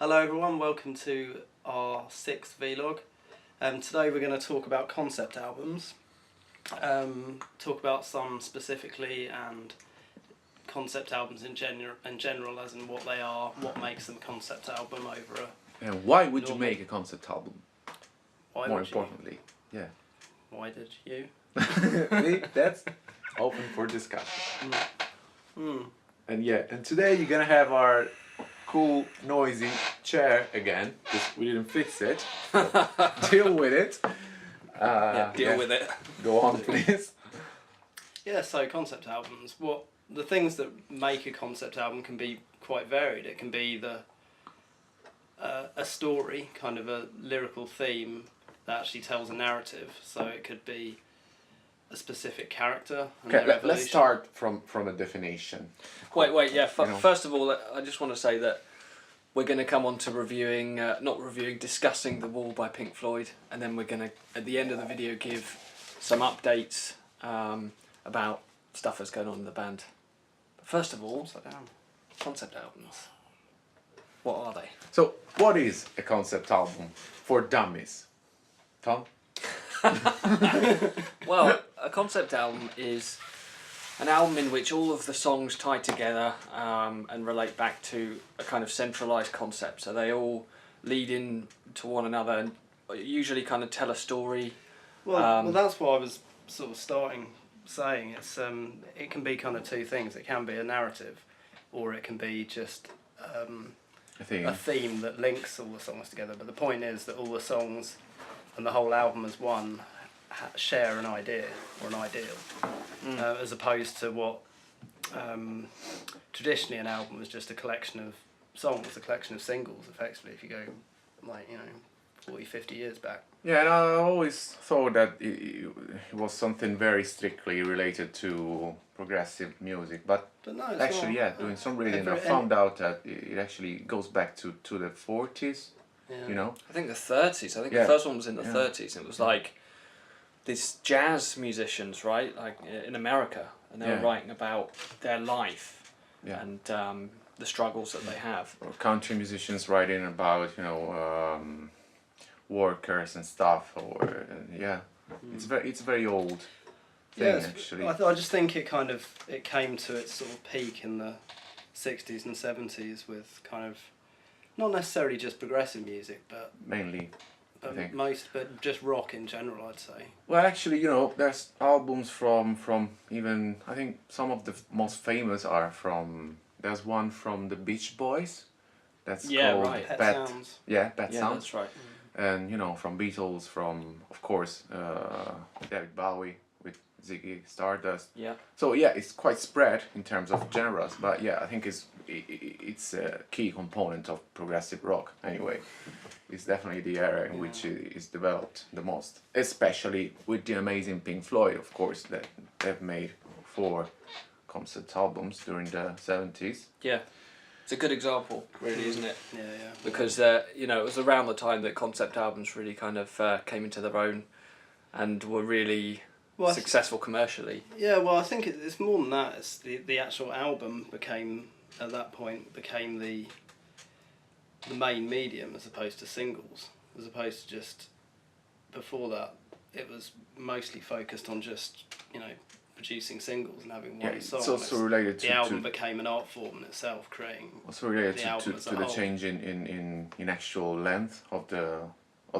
Hello everyone, welcome to our 6th vlog. Today we're going to talk about concept albums, talk about some specifically and concept albums in general as in what they are, what makes them a concept album over a... And why would you make a concept album? Why More would importantly, you? Why did you? That's open for discussion. Mm. And today you're gonna have our cool noisy chair again, because we didn't fix it. Deal with it. Deal with it. Go on, please. Yeah, so concept albums. The things that make a concept album can be quite varied. It can be a story, kind of a lyrical theme that actually tells a narrative. So it could be a specific character. And Okay, let's start from a definition. Wait, yeah. First of all, I just want to say that we're going to come on to discussing The Wall by Pink Floyd, and then we're going to, at the end of the video, give some updates about stuff that's going on in the band. But first of all, concept albums. What are they? So, what is a concept album for dummies? Tom? Well, a concept album is an album in which all of the songs tie together and relate back to a kind of centralised concept. So they all lead in to one another and usually kind of tell a story. Well, that's what I was sort of saying. It's it can be kind of two things. It can be a narrative, or it can be just a theme that links all the songs together. But the point is that all the songs and the whole album as one share an idea or an ideal, as opposed to what traditionally an album was just a collection of songs, a collection of singles, effectively, if you go 40, 50 years back. Yeah, and I always thought that it was something very strictly related to progressive music, but no, it's actually, not. Doing some reading, I found out that it actually goes back to the 40s. Yeah. You know, I think the 30s. I think the first one was in the 30s. And it was like these jazz musicians, right? Like in America, and they were writing about their life and the struggles that they have. Or country musicians writing about workers and stuff. Or it's very old thing actually. I just think it came to its sort of peak in the 60s and 70s with kind of not necessarily just progressive music, but mainly. But just rock in general, I'd say. Well, actually, there's albums from even, I think some of the most famous are from, there's one from the Beach Boys, that's called Pet Sounds. Yeah, Pet Sounds. That's right. And, from Beatles, from, of course, David Bowie with Ziggy Stardust. Yeah. So, it's quite spread in terms of genres, but I think it's a key component of progressive rock, anyway. It's definitely the area in which it is developed the most, especially with the amazing Pink Floyd, of course, that they've made 4 concept albums during the 70s. Yeah, it's a good example, really, isn't it? Yeah. Because it was around the time that concept albums really kind of came into their own and were really successful commercially. Yeah, well, I think it's more than that. It's the actual album became the main medium as opposed to singles, as opposed to just before that it was mostly focused on just producing singles and having one song. It's also related the album became an art form in itself, creating also related to the change in actual length of the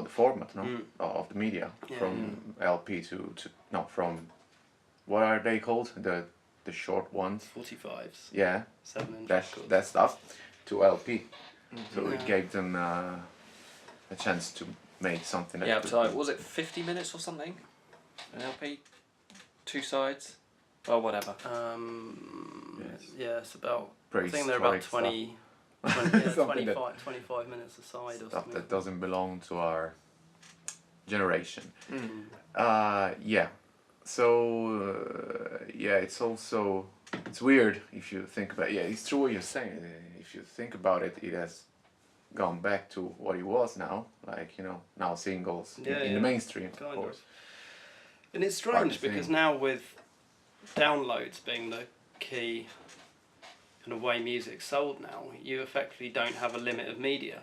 format, of the media, from LP to from what are they called, the short ones, 45s, 7-inch that stuff, to LP. So it gave them a chance to make something. Yeah, so was it 50 minutes or something? An LP, 2 sides, or whatever. It's about. I think they're about 25 minutes a side or stuff something. that doesn't belong to our generation. So it's weird if you think about it. Yeah, it's true what you're saying. If you think about it, it has gone back to what it was now, now singles in the mainstream, of course. And it's strange because now with downloads being the key kind of way music's sold now, you effectively don't have a limit of media.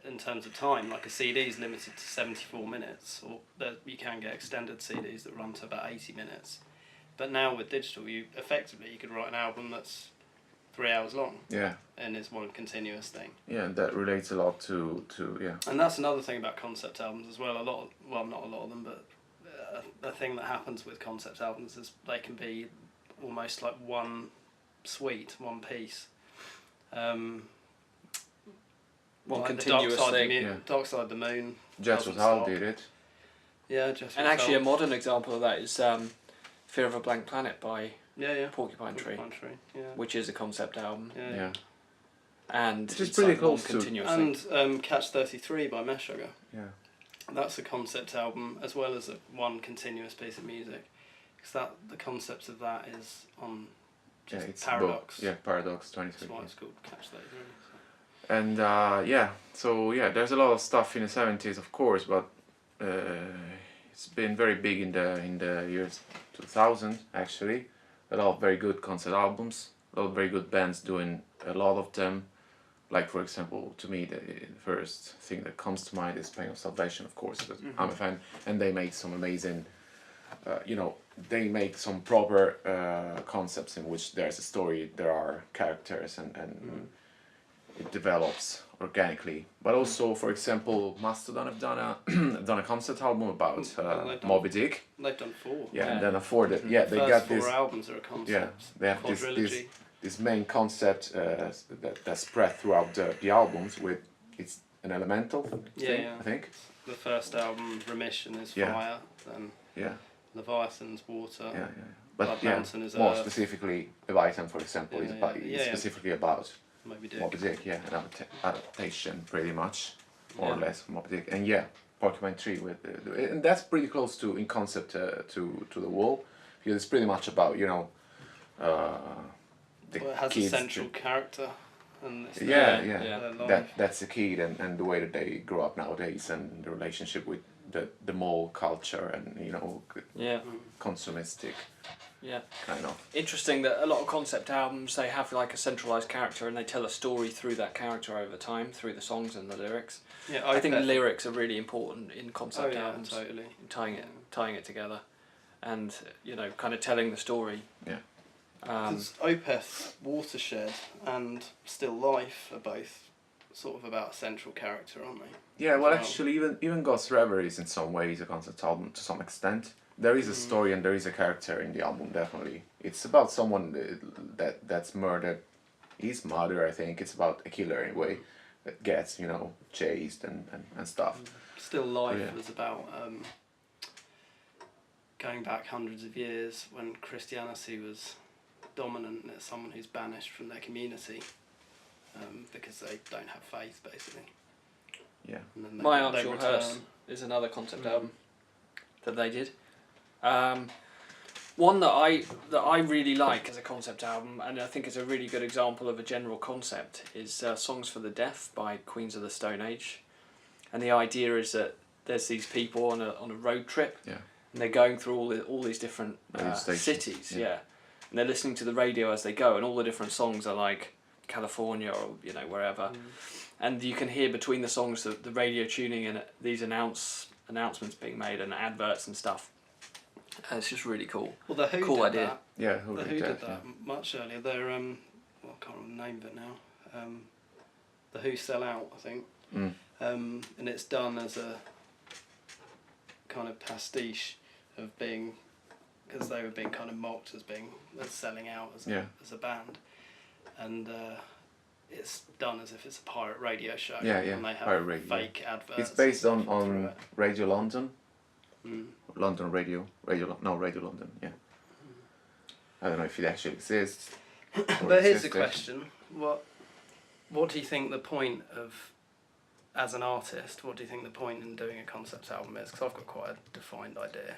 in terms of time. Like a CD is limited to 74 minutes, or you can get extended CDs that run to about 80 minutes. But now with digital, you could write an album that's 3 hours long. Yeah. And is one continuous thing. Yeah, and that relates a lot to yeah. And that's another thing about concept albums as well. Not a lot of them, but a thing that happens with concept albums is they can be almost like one suite, one piece. One like continuous thing. Dark Side of the Moon. Just was how did it. Yeah, just. And actually, a modern example of that is Fear of a Blank Planet by Porcupine Tree, which is a concept album. Yeah. And it's pretty close to. And Catch 33 by Meshuggah. Yeah. That's a concept album as well as one continuous piece of music, because the concept of that is on it's Paradox. Paradox 23. That's why it's called Catch 33. So. And there's a lot of stuff in the 70s, of course, but it's been very big in the years 2000 actually. A lot of very good concept albums, a lot of very good bands doing a lot of them. Like, for example, to me, the first thing that comes to mind is Pain of Salvation, of course, because I'm a fan, and they make some amazing, they make some proper concepts in which there's a story, there are characters, and it develops organically. But also, for example, Mastodon have done a concept album about Moby Dick. They've done 4. Yeah, and then a 4 that, they first got 4 this. albums are a concept. Yeah, they have this main concept that's spread throughout the albums. It's an elemental thing, I think. The first album, Remission, is fire. Then Leviathan's water. Yeah. But Mountain is more earth. specifically, Leviathan, for example, is specifically about Moby Dick. Moby Dick, an adaptation, pretty much, more or less, Moby Dick, and Porcupine Tree and that's pretty close to in concept to The Wall, because it's pretty much about it has a central character, and that's the kid and the way that they grow up nowadays, and the relationship with the mall culture and consumistic. Yeah. Kind of. Interesting that a lot of concept albums, they have like a centralised character and they tell a story through that character over time, through the songs and the lyrics. Yeah, I think the lyrics are really important in concept albums. Totally. Tying it together, and kind of telling the story. Yeah. Because Opeth, Watershed, and Still Life are both sort of about a central character, aren't they? Yeah, well, actually, even Ghost Reverie is in some ways a concept album to some extent. There is a story and there is a character in the album, definitely. It's about someone that's murdered his mother, I think. It's about a killer, anyway, that gets, chased and stuff. Still Life was about going back hundreds of years when Christianity was dominant, and it's someone who's banished from their community because they don't have faith, basically. Yeah. My Aunt Your Hearse is another concept album that they did. One that I really like as a concept album, and I think is a really good example of a general concept, is Songs for the Deaf by Queens of the Stone Age. And the idea is that there's these people on a road trip, and they're going through all these different cities, and they're listening to the radio as they go, and all the different songs are like California or wherever, and you can hear between the songs the radio tuning and these announcements being made and adverts and stuff. And it's just really cool. Well, the Who cool did idea. That. Yeah, Who did that much earlier. They're I can't remember the name of it now. The Who Sell Out, I think. And it's done as a kind of pastiche of being, because they were being kind of mocked as selling out as a band, and it's done as if it's a pirate radio show. And they have fake adverts. It's based on Radio London. London Radio London, I don't know if it actually exists. But here's the question: what do you think the point of, as an artist, what do you think the point in doing a concept album is? Because I've got quite a defined idea.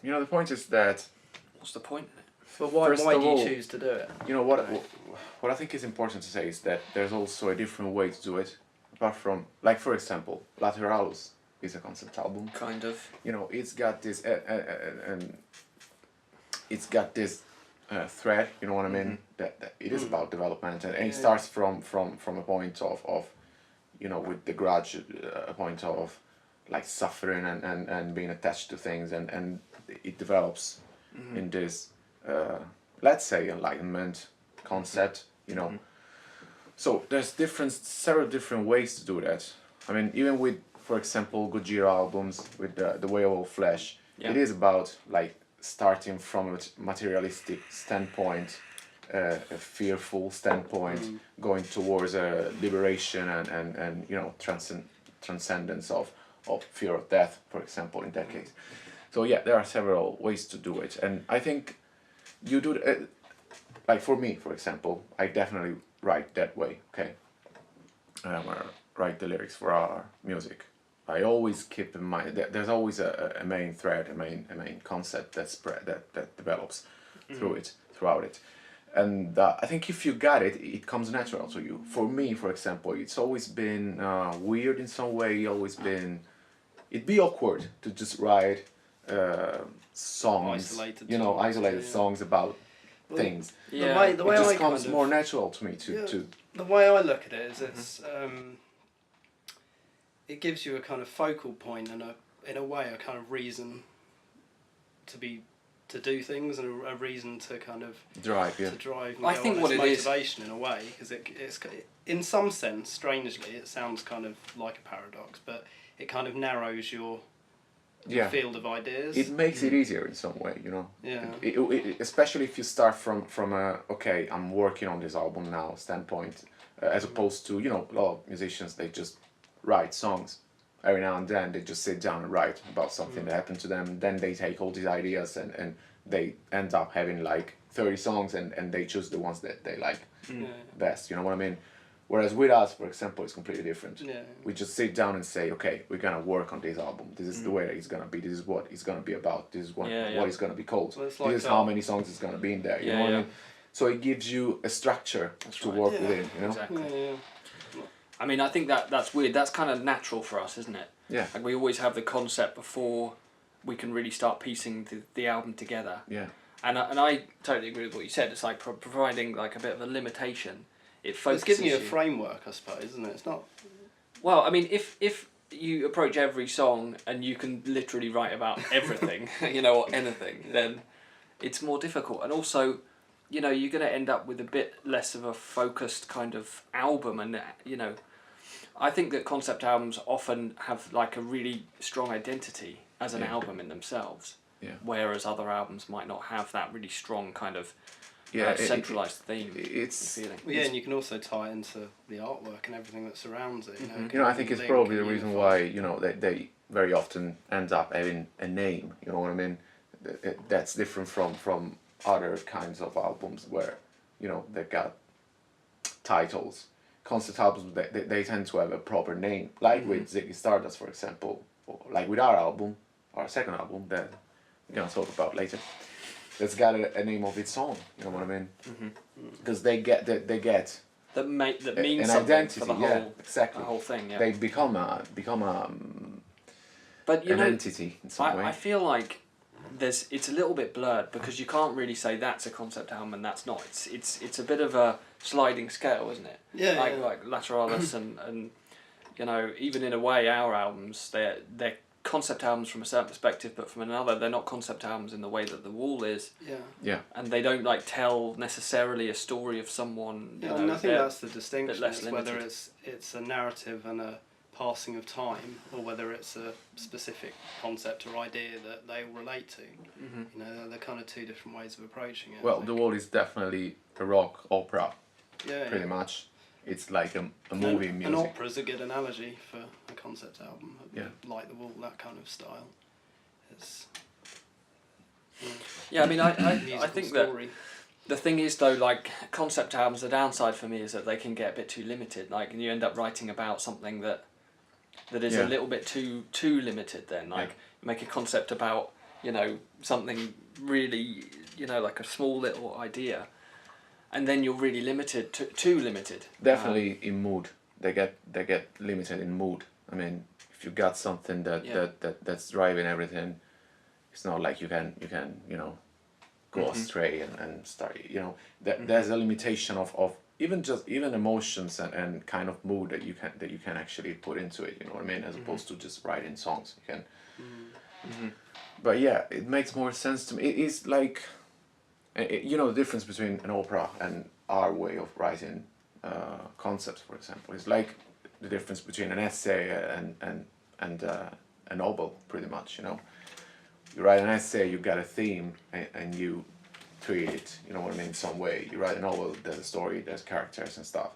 The point is that. What's the point in it? But why do you choose to do it? What I think is important to say is that there's also a different way to do it, apart from, like, for example, Lateralus is a concept album. Kind of. It's got this and it's got this thread. You know what I mean? That it is about development, and it starts from a point of you know, with the grudge, a point of like suffering and being attached to things, and it develops in this, let's say, enlightenment concept, you know. So there's several different ways to do that. I mean, even with, for example, Gojira albums, with the Way of All Flesh, it is about like starting from a materialistic standpoint, a fearful standpoint, going towards a liberation and you know, transcendence of fear of death, for example, in that case. So yeah, there are several ways to do it, and I think you do like for me, for example, I definitely write that way. Okay, write the lyrics for our music. I always keep in mind that there's always a main thread, a main concept that develops throughout it, and I think if you got it, it comes natural to you. For me, for example, it's always been weird in some way. It'd be awkward to just write songs, isolated songs about things. Yeah. The way it just I comes more natural to me to. The way I look at it is it's it gives you a kind of focal point and in a way a kind of reason to do things, and a reason to kind of drive. I think what it motivation is in a way, because it's in some sense, strangely, it sounds kind of like a paradox, but it kind of narrows your field of ideas. It makes it easier in some way, you know. Yeah. Especially if you start from a okay, I'm working on this album now standpoint, as opposed to, you know, a lot of musicians, they just write songs every now and then. They just sit down and write about something that happened to them. Then they take all these ideas and they end up having like 30 songs and they choose the ones that they like best. You know what I mean? Whereas with us, for example, it's completely different. Yeah. We just sit down and say, okay, we're gonna work on this album. This is the way that it's gonna be. This is what it's gonna be about. This is what it's gonna be called. Well, like this is how many songs it's gonna be in there. You know what I mean? So it gives you a structure to work within. You know? Exactly. Yeah. I mean, I think that's weird. That's kind of natural for us, isn't it? Yeah. Like we always have the concept before we can really start piecing the album together. Yeah. And I totally agree with what you said. It's like providing like a bit of a limitation. It focuses. It's giving you a framework, I suppose, isn't it? It's not. Well, I mean, if you approach every song and you can literally write about everything, you know, or anything, then it's more difficult. And also, you know, you're going to end up with a bit less of a focused kind of album. And, you know, I think that concept albums often have like a really strong identity as an album in themselves. Yeah. Whereas other albums might not have that really strong kind of centralised theme. It's feeling. Yeah, and you can also tie into the artwork and everything that surrounds it. You know, you know, I think it's probably the reason why, you know, they very often end up having a name. You know what I mean? That's different from other kinds of albums where, you know, they've got titles. Concept albums, they tend to have a proper name, like with Ziggy Stardust, for example, or like with our album, our second album that we're gonna talk about later. That's got a name of its own. You know what I mean? Because they get that means an something identity. for the whole, exactly. the whole thing. Yeah. They become but you an know, entity in some way. I feel like it's a little bit blurred because you can't really say that's a concept album and that's not. It's a bit of a sliding scale, isn't it? Yeah. Like Lateralis and you know, even in a way our albums they're concept albums from a certain perspective, but from another they're not concept albums in the way that The Wall is. Yeah. And they don't like tell necessarily a story of someone. Yeah, you know, and I think that's the distinction. less It's whether limited. it's a narrative and a passing of time, or whether it's a specific concept or idea that they all relate to. You know, they're kind of two different ways of approaching it. Well, The Wall is definitely a rock opera. Yeah. Pretty much. It's like a movie music. An opera's a good analogy for a concept album. Yeah. Like The Wall, that kind of style. It's. Yeah, I mean, I think story. that the thing is though, like concept albums, the downside for me is that they can get a bit too limited. Like, and you end up writing about something that is a little bit too limited. Then, like, make a concept about, you know, something really, you know, like a small little idea. And then you're really limited, too limited. Definitely in mood. They get limited in mood. I mean, if you got something that's driving everything, it's not like you can you know, go astray and start, you know. There's a limitation of even emotions and kind of mood that you can actually put into it, you know what I mean, as opposed to just writing songs. You can. But yeah, it makes more sense to me. It is like, you know, the difference between an opera and our way of writing concepts, for example, is like the difference between an essay and a novel, pretty much. You know, you write an essay, you got a theme, and you treat it, you know what I mean, some way. You write a novel, there's a story, there's characters and stuff,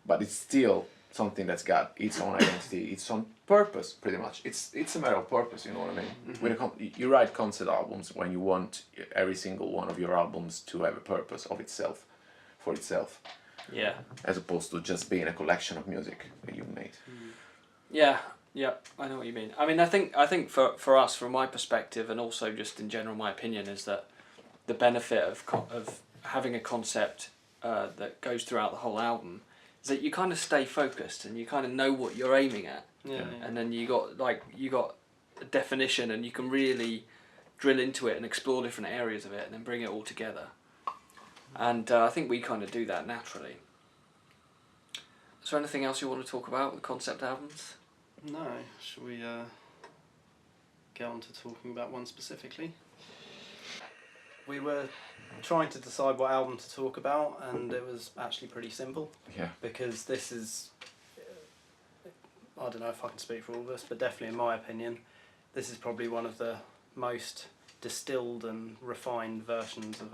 but it's still something that's got its own identity, its own purpose, pretty much. It's a matter of purpose, you know what I mean. When you write concept albums when you want every single one of your albums to have a purpose of itself, for itself. Yeah. As opposed to just being a collection of music that you made. Yeah, I know what you mean. I mean, I think for us, from my perspective, and also just in general, my opinion is that the benefit of having a concept that goes throughout the whole album is that you kind of stay focused and you kind of know what you're aiming at. Yeah. And then you got a definition, and you can really drill into it and explore different areas of it, and then bring it all together. And I think we kind of do that naturally. Is there anything else you want to talk about with concept albums? No. Shall we get on to talking about one specifically? We were trying to decide what album to talk about, and it was actually pretty simple. Yeah. Because this is, I don't know if I can speak for all of us, but definitely in my opinion, this is probably one of the most distilled and refined versions of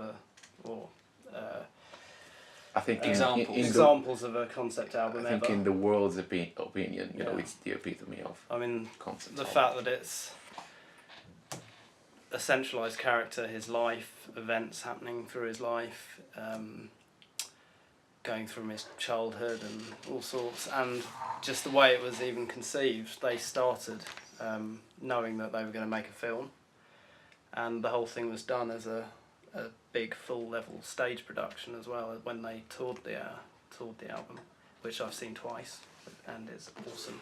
I think examples of a concept album I think ever. in the world's opinion, you know, it's the epitome of I mean, concept the album. fact that it's a centralised character, his life, events happening through his life, going from his childhood and all sorts, and just the way it was even conceived. They started knowing that they were going to make a film, and the whole thing was done as a big full-level stage production as well when they toured the album, which I've seen twice, and it's awesome.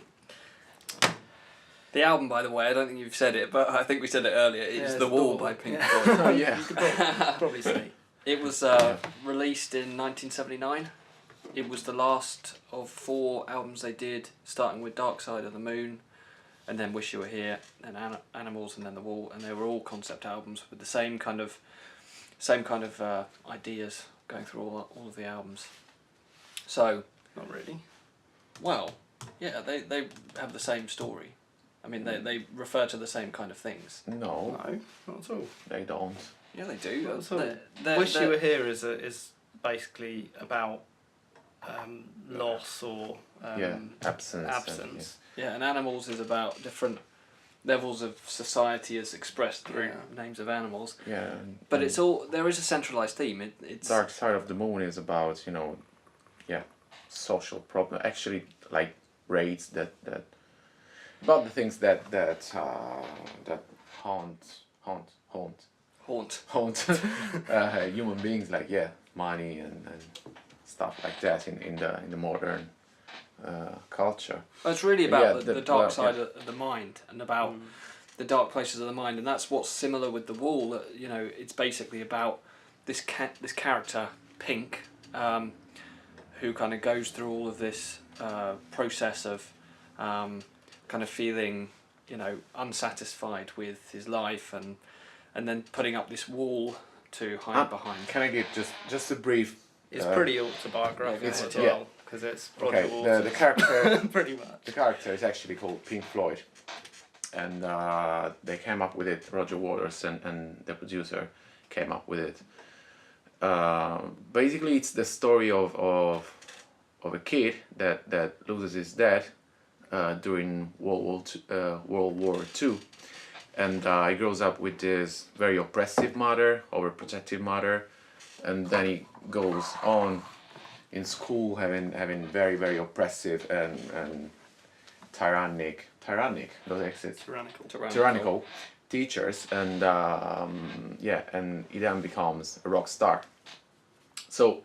The album, by the way, I don't think you've said it, but I think we said it earlier, it's The Wall by Pink Floyd. Oh yeah. You could probably see. It was released in 1979. It was the last of 4 albums they did, starting with Dark Side of the Moon, and then Wish You Were Here, and Animals, and then The Wall, and they were all concept albums with the same kind of ideas going through all of the albums. So, Not really. well, yeah, they have the same story. I mean, they refer to the same kind of things. No, No, not at all. they don't. Yeah, they do. Not at all. Wish You Were Here is basically about loss or absence. Yeah, and Animals is about different levels of society as expressed through names of animals. Yeah. But it's all, there is a centralised theme. It's Dark Side of the Moon is about, you know, social problem. Actually, like raids that about the things that haunt human beings, like money and stuff like that in the modern culture. Well, it's really about the dark side of the mind, and about the dark places of the mind, and that's what's similar with The Wall. You know, it's basically about this character Pink, who kind of goes through all of this process of kind of feeling, you know, unsatisfied with his life, and then putting up this wall to hide behind. Can I give just a brief? It's pretty autobiographical as well, because it's Roger Okay, Waters. the character pretty much. The character is actually called Pink Floyd, and they came up with it. Roger Waters and the producer came up with it. Basically, it's the story of a kid that loses his dad during World War II, and he grows up with this very oppressive mother, overprotective mother, and then he goes on in school having very, very oppressive and tyrannical teachers, and and he then becomes a rock star. So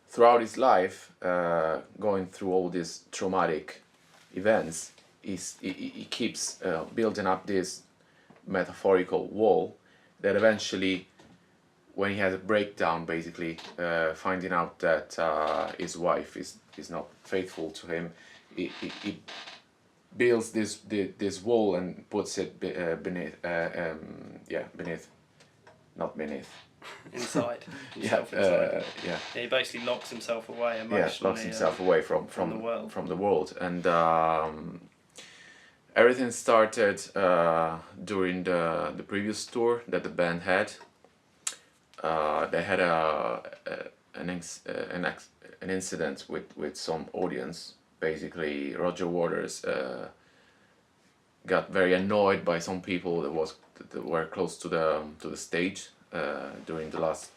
throughout his life, going through all these traumatic events, he keeps building up this metaphorical wall that eventually when he has a breakdown, basically finding out that his wife is not faithful to him, he builds this wall and puts it beneath, not beneath. Inside. Yeah, inside. yeah. He basically locks himself away emotionally. Yeah, locks himself away from the world. And everything started during the previous tour that the band had. They had an incident with some audience. Basically, Roger Waters got very annoyed by some people that were close to the stage during the last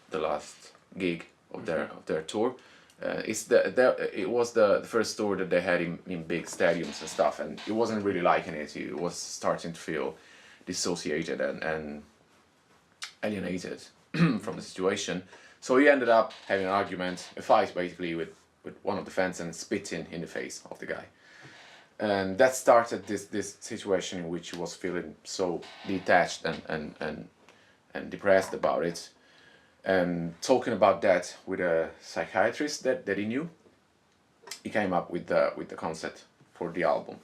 gig of their tour. It was the first tour that they had in big stadiums and stuff, and he wasn't really liking it. He was starting to feel dissociated and alienated from the situation. So he ended up having an argument, a fight basically with one of the fans, and spitting in the face of the guy. And that started this situation in which he was feeling so detached and depressed about it. And talking about that with a psychiatrist that he knew, he came up with the concept for the album.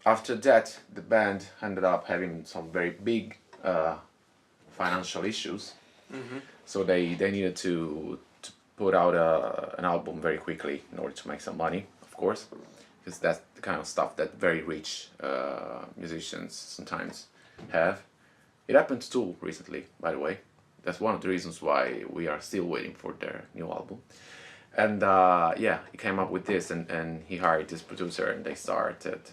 After that, the band ended up having some very big financial issues, so they needed to put out an album very quickly in order to make some money, of course, because that's the kind of stuff that very rich musicians sometimes have. It happened to Tool recently, by the way. That's one of the reasons why we are still waiting for their new album. And yeah, he came up with this, and he hired this producer, and they started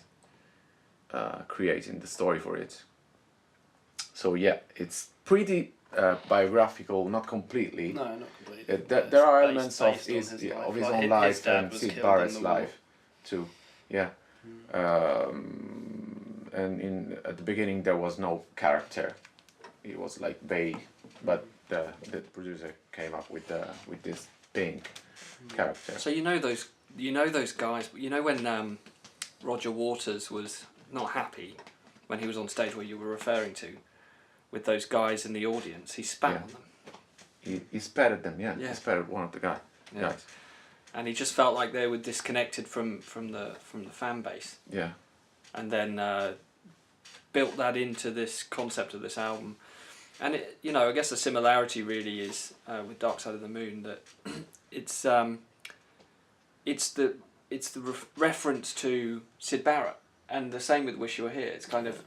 creating the story for it. So yeah, it's pretty biographical, not completely. No, not completely. There are elements of his own life dad and was Syd killed Barrett's in the war. life too. Yeah. And at the beginning there was no character. It was like vague, but the producer came up with this Pink character. So you know those guys. You know when Roger Waters was not happy when he was on stage, where you were referring to, with those guys in the audience, he spat on them. He spat at them. Yeah. Yeah. He spat at one of the guys. Yeah. And he just felt like they were disconnected from the fan base. Yeah. And then built that into this concept of this album. And it, I guess the similarity really is with Dark Side of the Moon, that it's the reference to Syd Barrett, and the same with Wish You Were Here. It's kind of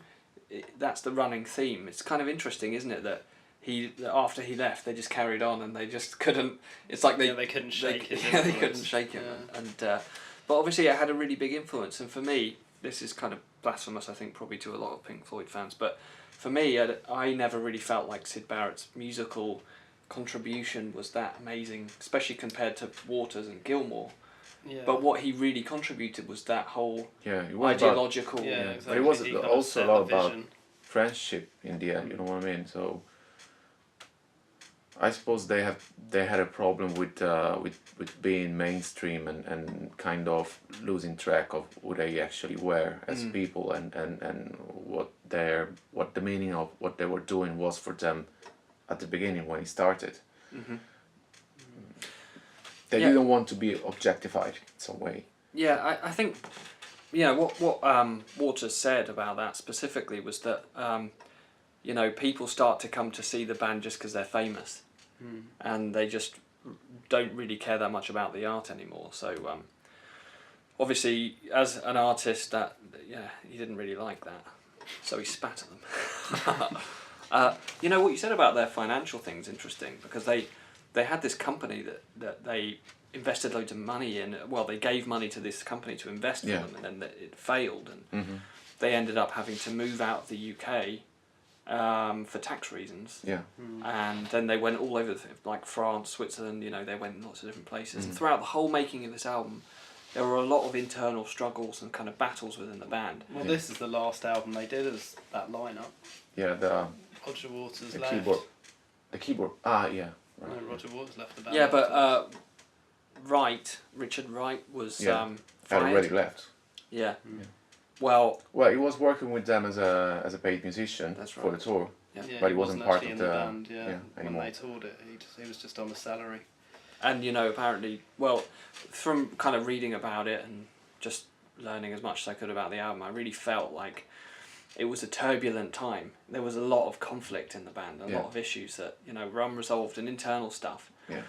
that's the running theme. It's kind of interesting, isn't it, that after he left, they just carried on, and they just couldn't. It's like they couldn't shake him. Yeah, they couldn't shake him, and but obviously it had a really big influence. And for me, this is kind of blasphemous, I think, probably to a lot of Pink Floyd fans, but for me, I never really felt like Syd Barrett's musical contribution was that amazing, especially compared to Waters and Gilmour. Yeah. But what he really contributed was that whole it was ideological. Exactly. But it was He kind of also set a lot the about vision. friendship in the end. You know what I mean? So I suppose they had a problem with being mainstream and kind of losing track of who they actually were as people and what the meaning of what they were doing was for them at the beginning when he started. They didn't want to be objectified in some way. Yeah, I think, what Waters said about that specifically was that, people start to come to see the band just because they're famous, and they just don't really care that much about the art anymore. So, obviously, as an artist, he didn't really like that, so he spat at them. What you said about their financial thing's interesting, because they had this company that they invested loads of money in. Well, they gave money to this company to invest for them, and then it failed, and they ended up having to move out of the UK for tax reasons. Yeah. And then they went all over, like France, Switzerland. They went in lots of different places. And throughout the whole making of this album, there were a lot of internal struggles and kind of battles within the band. Well, this is the last album they did as that lineup. Yeah, Roger Waters the left. keyboard. The keyboard. Yeah. Right. No, Roger Waters left the band. Yeah, but Richard Wright was had fired. already left. Yeah. Well, he was working with them as a paid musician That's for right. the tour, Yeah, but he wasn't part actually of in the band. yeah, when anymore. they toured it, he was just on a salary. And apparently, well, from kind of reading about it and just learning as much as I could about the album, I really felt like it was a turbulent time. There was a lot of conflict in the band, a lot of issues that were unresolved and internal stuff. Yeah.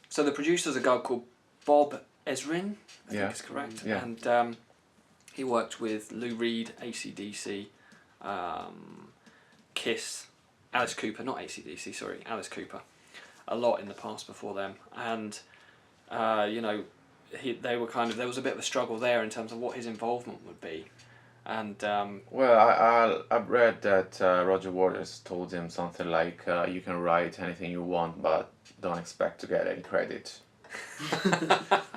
So the producer's a guy called Bob Ezrin, I think is correct, and he worked with Lou Reed, AC/DC, Kiss, Alice Cooper, not AC/DC, sorry, Alice Cooper, a lot in the past before them, and they were there was a bit of a struggle there in terms of what his involvement would be, and well, I've read that Roger Waters told him something like, "You can write anything you want, but don't expect to get any credit."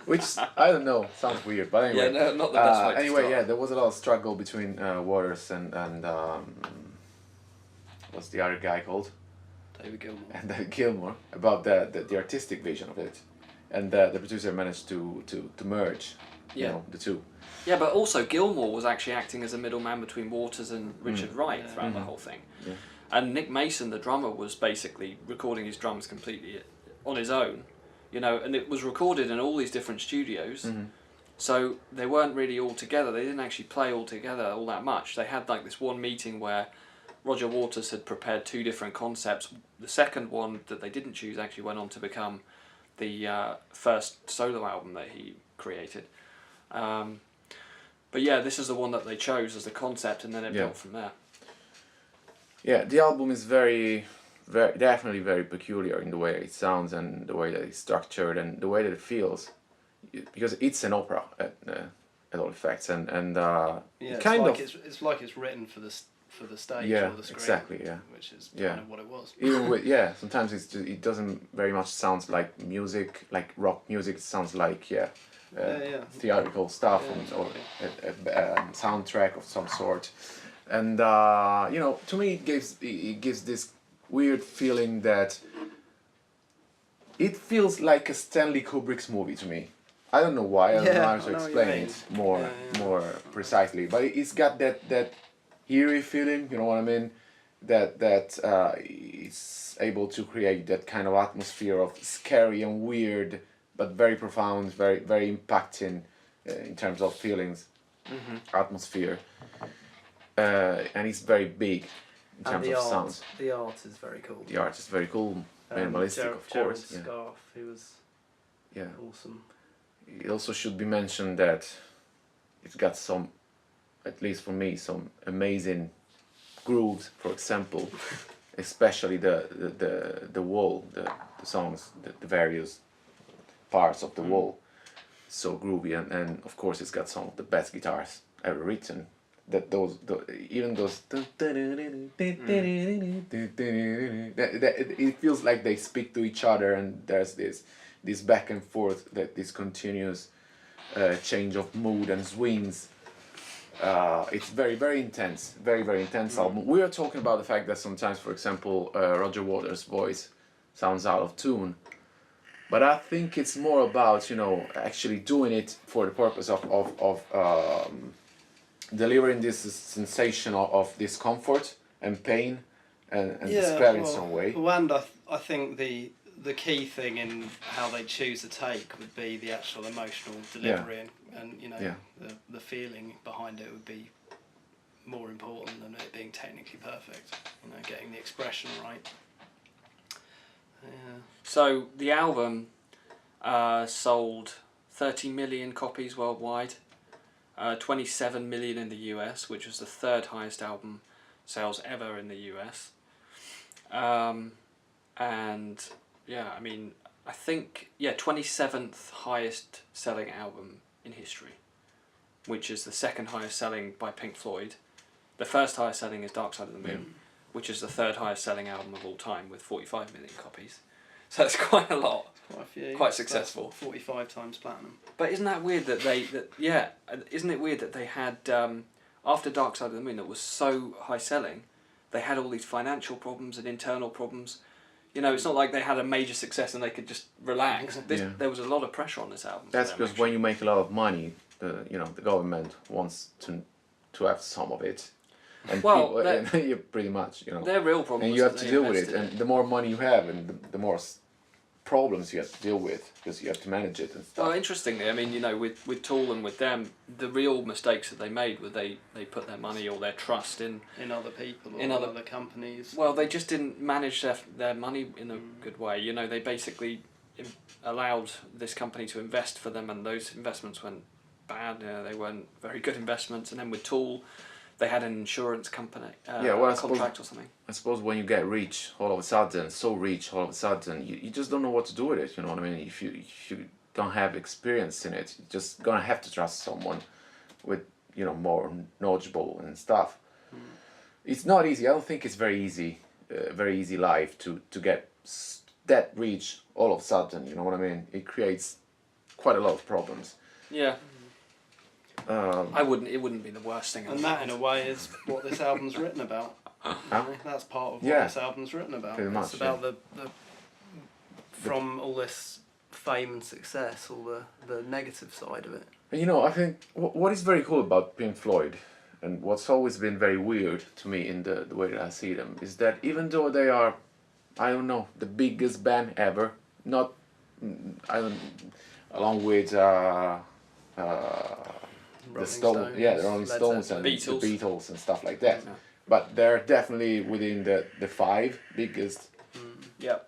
Which I don't know, sounds weird, but anyway. Yeah, no, not the best way to anyway, start. there was a lot of struggle between Waters and what's the other guy called? David Gilmour. And David Gilmour about the artistic vision of it, and the producer managed to merge, the two. Yeah, but also Gilmour was actually acting as a middleman between Waters and Richard Wright throughout the whole thing. Yeah. And Nick Mason, the drummer, was basically recording his drums completely on his own, and it was recorded in all these different studios. So they weren't really all together. They didn't actually play all together all that much. They had like this one meeting where Roger Waters had prepared two different concepts. The second one that they didn't choose actually went on to become the first solo album that he created. But yeah, this is the one that they chose as the concept, and then it built from there. Yeah, the album is very, definitely very peculiar in the way it sounds and the way that it's structured and the way that it feels, because it's an opera at all effects, and it's like it's written for the stage or the screen. Exactly, which is kind of what it was. Even with sometimes it doesn't very much sound like music, like rock music. It sounds like theatrical stuff or a soundtrack of some sort. And to me it gives this weird feeling that it feels like a Stanley Kubrick's movie to me. I don't know why. I don't know how to explain it more precisely. But it's got that eerie feeling. You know what I mean? That it's able to create that kind of atmosphere of scary and weird, but very profound, very very impacting in terms of feelings, atmosphere. And it's very big in terms of sounds. The art is very cool. The art is very cool, minimalistic, of course. Scarf, he was awesome. It also should be mentioned that it's got some, at least for me, some amazing grooves. For example, especially the wall, the songs, the various parts of the wall, so groovy, and of course it's got some of the best guitars ever written. That it feels like they speak to each other, and there's this back and forth, that this continuous change of mood and swings. It's very very intense, very very intense album. We are talking about the fact that sometimes, for example, Roger Waters' voice sounds out of tune, but I think it's more about actually doing it for the purpose of delivering this sensation of discomfort and pain and despair in some way. And I think the key thing in how they choose a take would be the actual emotional delivery, and the feeling behind it would be more important than it being technically perfect. Getting the expression right. Yeah. So the album sold 30 million copies worldwide. 27 million in the US, which was the third highest album sales ever in the US. And I think 27th highest selling album in history, which is the second highest selling by Pink Floyd. The first highest selling is Dark Side of the Moon, which is the third highest selling album of all time with 45 million copies. So that's quite a lot. Quite successful. 45 times platinum. But isn't that weird that isn't it weird that they had after Dark Side of the Moon, that was so high selling, they had all these financial problems and internal problems. It's not like they had a major success and they could just relax. There was a lot of pressure on this album. That's because when you make a lot of money, the government wants to have some of it. and Well, people, and you pretty much, you know, their real problem and was you have that to they deal with it, invested and the more money you have, and the more problems you have to deal with, because you have to manage it and stuff. Well, interestingly, I mean, you know, with Tool and with them, the real mistakes that they made were they put their money or their trust in other people or in other other companies. Well, they just didn't manage their money in a good way. You know, they basically allowed this company to invest for them, and those investments went bad. They weren't very good investments. And then with Tool, they had an insurance company contract or something. I suppose when you get rich all of a sudden, so rich all of a sudden, you just don't know what to do with it. You know what I mean? If you don't have experience in it, you're just gonna have to trust someone with, you know, more knowledgeable and stuff. It's not easy. I don't think it's very easy life to get that rich all of a sudden. You know what I mean? It creates quite a lot of problems. Yeah. It wouldn't be the worst thing. And that, in a way, is what this album's written about. That's part of what this album's written about. Pretty much, it's about the from all this fame and success, all the negative side of it. And you know, I think what is very cool about Pink Floyd, and what's always been very weird to me in the way that I see them, is that even though they are, I don't know, the biggest band ever, not, along with the Stones, the Rolling Stones and the Beatles and stuff like that. Yeah. But they're definitely within the 5 biggest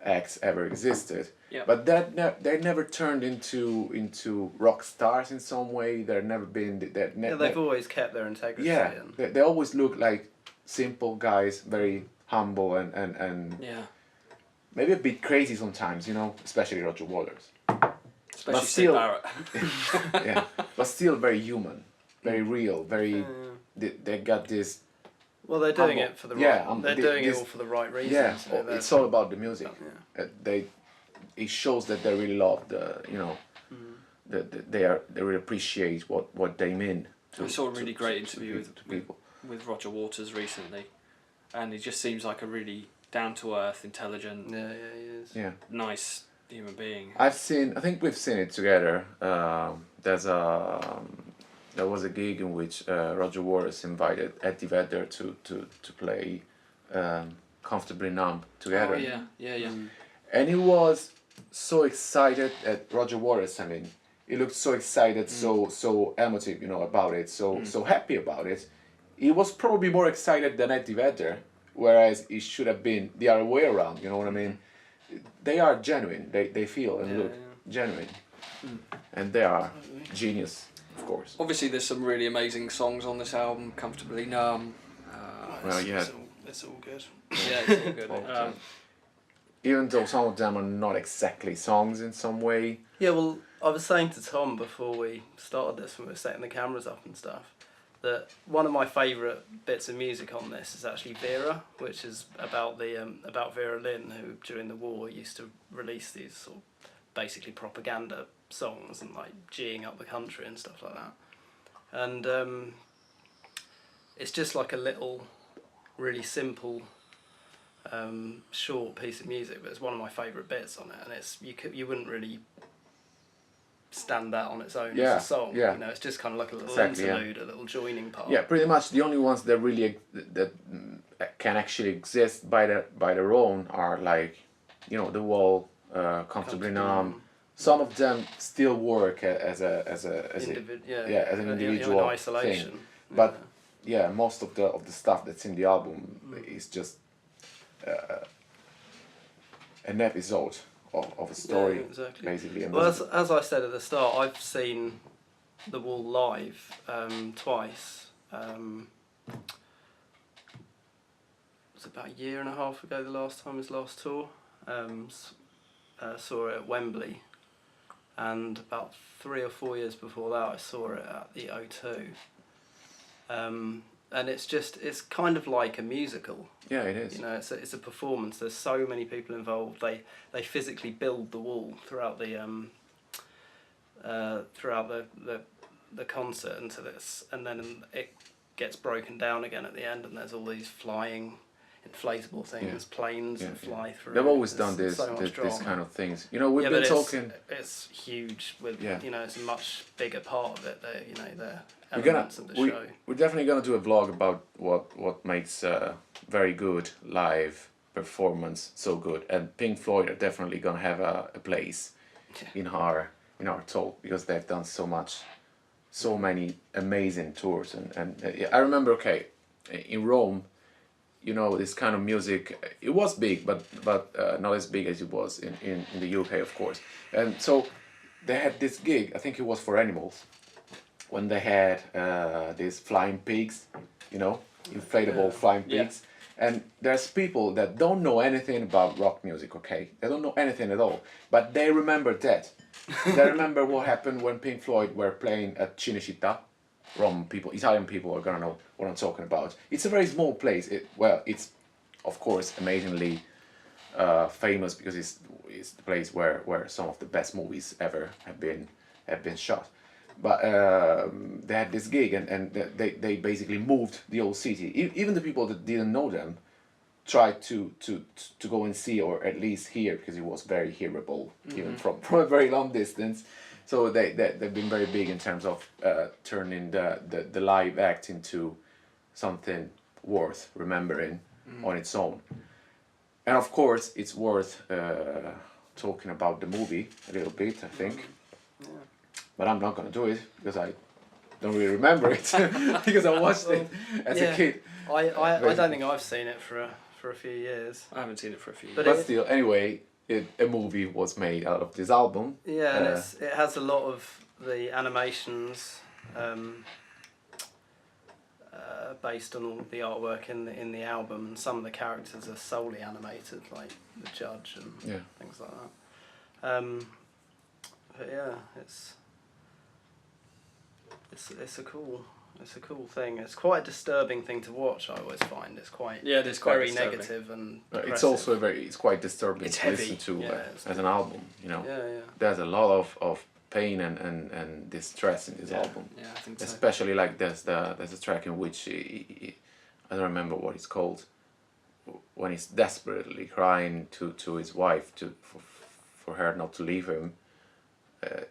acts ever existed. Yeah. But they never turned into rock stars in some way. They've never been. They've always kept their integrity. Yeah, they always look like simple guys, very humble and maybe a bit crazy sometimes, you know, especially Roger Waters. Especially Sid Barrett. Yeah, but still very human, very real, very. They got this. Well, they're doing it for the right. They're doing it all for the right reasons. Yeah, so it's all about the music. It shows that they really love they really appreciate what they mean. I saw a really great interview with Roger Waters recently, and he just seems like a really down to earth, intelligent, he is. Yeah, nice human being. I think we've seen it together. There was a gig in which Roger Waters invited Eddie Vedder to play Comfortably Numb together. Oh yeah. And he was so excited at Roger Waters. I mean, he looked so excited, so emotive, you know, about it, so happy about it. He was probably more excited than Eddie Vedder, whereas it should have been the other way around. You know what I mean? They are genuine. They feel and look genuine, and they are genius, of course. Obviously, there's some really amazing songs on this album. Comfortably Numb. It's all good. Yeah, it's all good. Even though some of them are not exactly songs in some way. Yeah, well, I was saying to Tom before we started this, when we were setting the cameras up and stuff, that one of my favourite bits of music on this is actually Vera, which is about Vera Lynn, who during the war used to release these sort of basically propaganda songs and like geeing up the country and stuff like that. And it's just like a little, really simple, short piece of music, but it's one of my favourite bits on it, and you wouldn't really stand that on its own as a song. Yeah. You know, it's just kind of like a little interlude, a little joining part. Yeah, pretty much the only ones that really that can actually exist by their own are like, you know, The Wall, Comfortably Numb. Some of them still work as an individual in isolation. thing. But most of the stuff that's in the album is just an episode of a story, basically. And well, as I said at the start, I've seen The Wall live twice. It was about a year and a half ago, the last time, his last tour. Saw it at Wembley, and about 3 or 4 years before that I saw it at the O2. And it's kind of like a musical. Yeah, it is. You know, it's a performance. There's so many people involved. They physically build the wall throughout the concert into this, and then it gets broken down again at the end, and there's all these flying inflatable things, planes that fly through. They've always done There's this kind of things. You know, we've been talking. It's huge. With you know, it's a much bigger part of it. You know, the elements of the show. We're definitely gonna do a vlog about what makes very good live performance so good, and Pink Floyd are definitely gonna have a place in our talk, because they've done so many amazing tours, and I remember in Rome, you know, this kind of music, it was big, but not as big as it was in the UK, of course. And so they had this gig, I think it was for Animals, when they had these flying pigs, you know, inflatable flying pigs. And there's people that don't know anything about rock music, okay? They don't know anything at all, but they remember that. They remember what happened when Pink Floyd were playing at Cinecittà. Italian people are gonna know what I'm talking about. It's a very small place. It's of course amazingly famous because it's the place where some of the best movies ever have been shot. But they had this gig, and they basically moved the old city. Even the people that didn't know them tried to go and see, or at least hear, because it was very hearable, even from a very long distance. So they've been very big in terms of turning the live act into something worth remembering on its own. And of course, it's worth talking about the movie a little bit, I think. But I'm not gonna do it because I don't really remember it because I watched it as a kid. I don't think I've seen it for a few years. I haven't seen it for a few years. But still, anyway, a movie was made out of this album. Yeah, and it has a lot of the animations based on all the artwork in the album, and some of the characters are solely animated, like the judge and things like that. But yeah, it's a cool thing. It's quite a disturbing thing to watch. I always find it's quite it is quite very disturbing. Negative and it's also it's quite disturbing it's to heavy. listen to as an album. You know, yeah. There's a lot of pain and distress in this album. Yeah, I think so. Especially like there's a track in which I don't remember what it's called, when he's desperately crying to his wife for her not to leave him.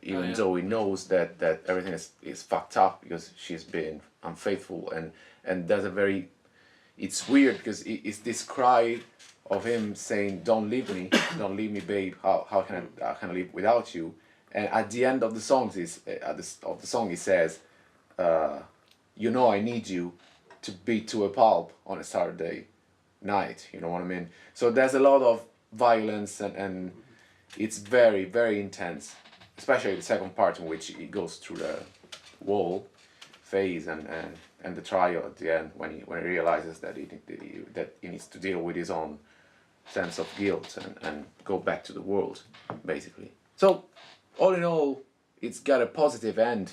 Even though he knows that everything is fucked up because she's been unfaithful, and there's it's weird because it's this cry of him saying, don't leave me babe, how can I live without you. And at the end of the song he says, you know, I need you to beat to a pulp on a Saturday night, you know what I mean? So there's a lot of violence, and it's very, very intense. Especially the second part, in which he goes through the wall phase and the trial at the end, when he realizes that he needs to deal with his own sense of guilt and go back to the world, basically. So all in all, it's got a positive end,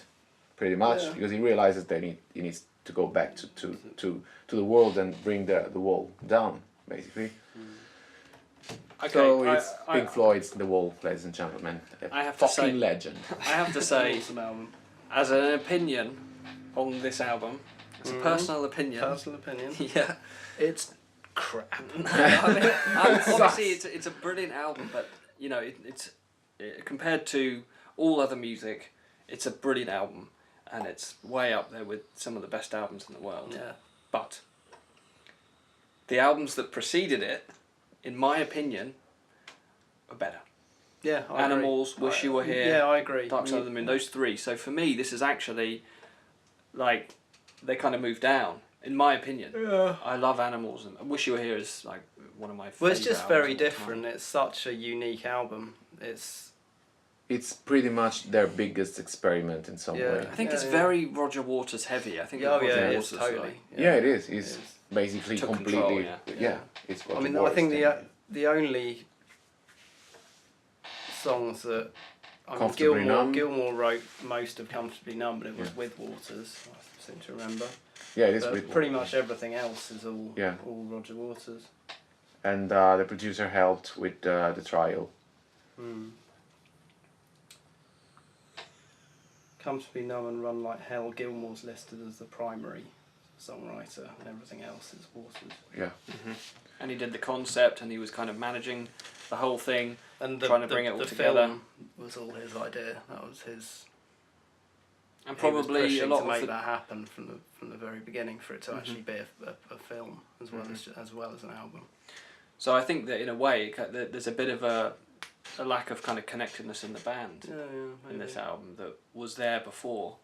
pretty much, because he realizes that he needs to go back to the world and bring the wall down, basically. Okay, so it's Pink Floyd's The Wall, ladies and gentlemen. I have to say, legend. I have to say, as an opinion on this album, as a personal opinion. Yeah, it's crap. Obviously, it's a brilliant album, but you know, it's compared to all other music, it's a brilliant album, and it's way up there with some of the best albums in the world. Yeah. But the albums that preceded it, in my opinion, are better. Yeah, I Animals, agree. Wish You Were Here. Yeah, I agree. Dark Side of the Moon. Those three. So for me, this is actually like they kind of move down, in my opinion. Yeah. I love Animals, and Wish You Were Here is like one of my favourite. Well, it's just very albums of all different. time. It's such a unique album. It's pretty much their biggest experiment in some way. I think it's very Roger Waters heavy. I think. It Waters, is totally. like, Yeah, it is. It's basically Took completely. control, It's Roger I mean, Waters I think thing. the only songs that Comfortably Numb. Gilmour wrote most of Comfortably Numb, but it was with Waters. I seem to remember. Yeah, it is But with pretty Waters. much everything else is all Roger Waters. And the producer helped with the trial. Comfortably Numb and Run Like Hell, Gilmour's listed as the primary songwriter, and everything else is Waters. Yeah. And he did the concept, and he was kind of managing the whole thing, and trying to bring it all together. Film was all his idea. That was his. And probably a lot to make of that happen from the very beginning for it to actually be a film as well as an album. So I think that in a way there's a bit of a lack of kind of connectedness in the band in this album that was there before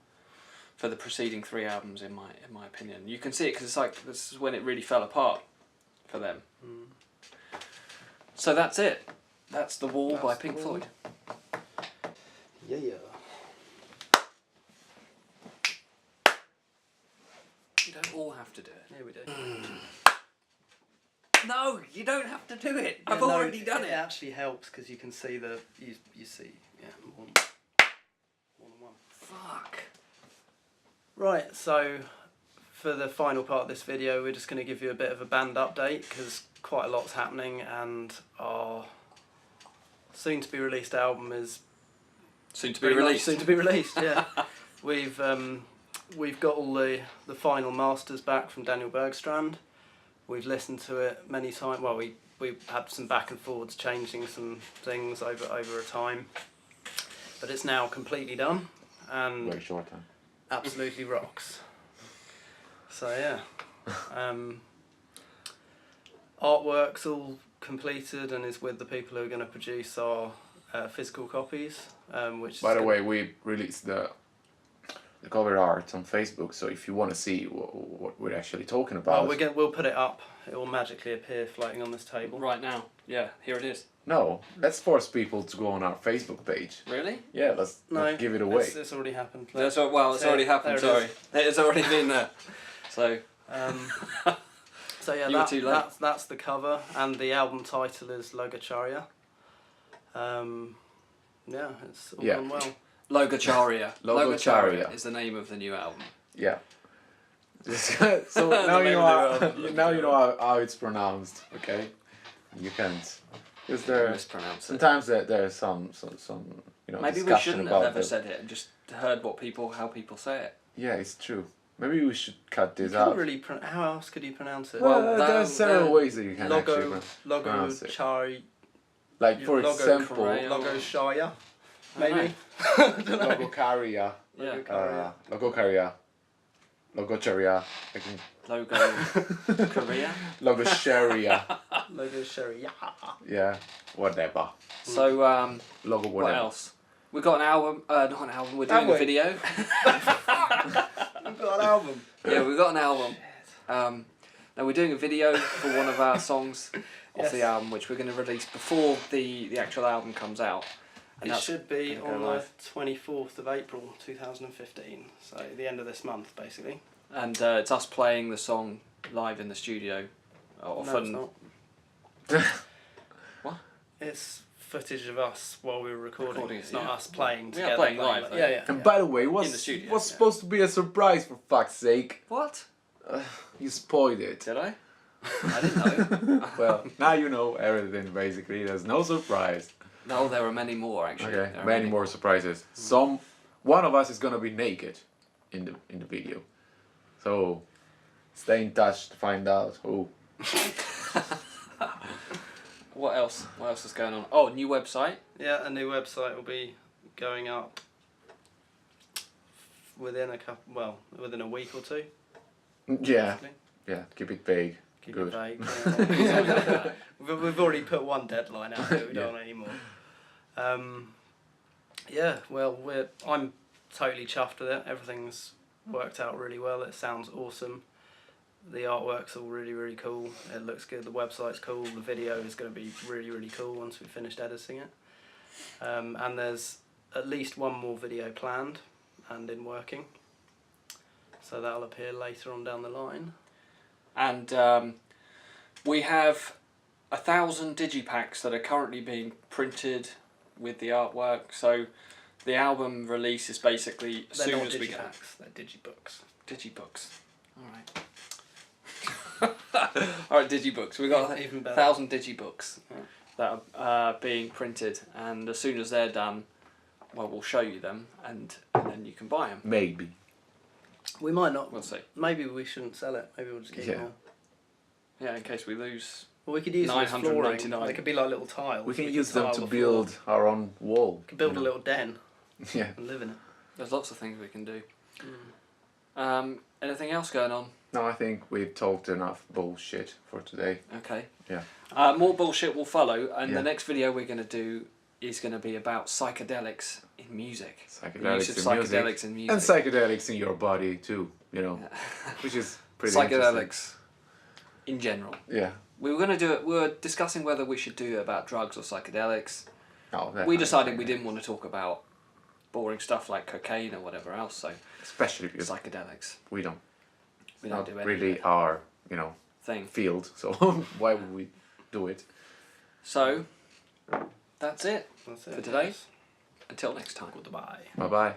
for the preceding 3 albums, in my opinion. You can see it because it's like this is when it really fell apart for them. So that's it. That's The Wall by Pink Floyd. Yeah. You don't all have to do it. Yeah, we do. No, you don't have to do it. Yeah, I've already done it. It actually helps because you can see you see more than one. Fuck. Right, so for the final part of this video, we're just going to give you a bit of a band update because quite a lot's happening, and our soon-to-be released album is Soon to be released. Soon to be released, yeah. We've got all the final masters back from Daniel Bergstrand. We've listened to it many times. Well, we had some back and forwards, changing some things over a time, but it's now completely done and Very short time. absolutely rocks. So yeah, artwork's all completed and is with the people who are going to produce our physical copies. Which by the way, we released the cover art on Facebook, so if you want to see what we're actually talking about... Well, we'll put it up. It will magically appear floating on this table. Right now. Yeah, here it is. No, let's force people to go on our Facebook page. Really? Yeah, let's not give it away. It's already happened. It's already happened, sorry. It's already been there. So... so yeah, You were too late. that's the cover, and the album title is Logacharya. Yeah, it's all gone well. Logacharya. Logacharya is the name of the new album. Yeah. So now you know how it's pronounced, okay? You can't, because Mispronounce it. sometimes there's some Maybe we discussion shouldn't about have ever said it and just heard how people say it. Yeah, it's true. Maybe we should cut this You out. can't really how else could you pronounce it? Well, there's several ways that you can actually pronounce it. Logacharya. Like for example, Logacharya. Maybe. Logocharya. Yeah. Logocharya. Logocharya. Logo Korea. Logosharia. Logacharya. Yeah, whatever. So Logo whatever. what else? We've got an album. Not an album. We're doing a video. We've got an album. Yeah, we've got an album. Now we're doing a video for one of our songs off the album, which we're going to release before the actual album comes out. And It should be on the live. 24th of April 2015, so the end of this month basically. And it's us playing the song live in the studio. Often. No, it's not. What? It's footage of us while we were recording. It's not us playing We together. are playing live, though. Yeah. And by the way, In the studio, what's supposed to be a surprise, for fuck's sake? What? You spoiled it. Did I? I didn't know. Well, now you know everything basically. There's no surprise. No, there are many more actually. Okay, There are many more surprises. One of us is gonna be naked in the video. So stay in touch to find out who. What else? What else is going on? Oh, new website. Yeah, a new website will be going up within a week or two. Yeah, basically. yeah. Keep it vague. Keep Good. it vague. Yeah. We've already put one deadline out there. We don't want any more. Yeah. Well, I'm totally chuffed with it. Everything's worked out really well. It sounds awesome. The artwork's all really, really cool. It looks good. The website's cool. The video is going to be really, really cool once we've finished editing it. And there's at least one more video planned and in working. So that'll appear later on down the line. And we have 1,000 digipacks that are currently being printed with the artwork. So the album release is basically as soon as we get. They're digibooks. Digibooks. Alright. Alright, digibooks. We've got Even better. 1,000 digibooks that are being printed, and as soon as they're done, well, we'll show you them, and then you can buy them. Maybe. We might not. We'll see. Maybe we shouldn't sell it. Maybe we'll just keep it all. Yeah, in case we lose. Well, we could use them as flooring. They could be like little tiles. We can use them to build our own wall. We could build a little den. Yeah. And live in it. There's lots of things we can do. Anything else going on? No, I think we've talked enough bullshit for today. Okay. Yeah. More bullshit will follow, and the next video we're going to do is going to be about psychedelics in music. Psychedelics in music. And psychedelics in your body too, you know, which is pretty psychedelics in general. Yeah. We were going to do it. We were discussing whether we should do it about drugs or psychedelics. Oh, we decided we didn't want to talk about boring stuff like cocaine or whatever else. So especially because psychedelics. We don't do anything. Really our field. So why would we do it? So that's it for today. Until next time. Goodbye. Bye bye.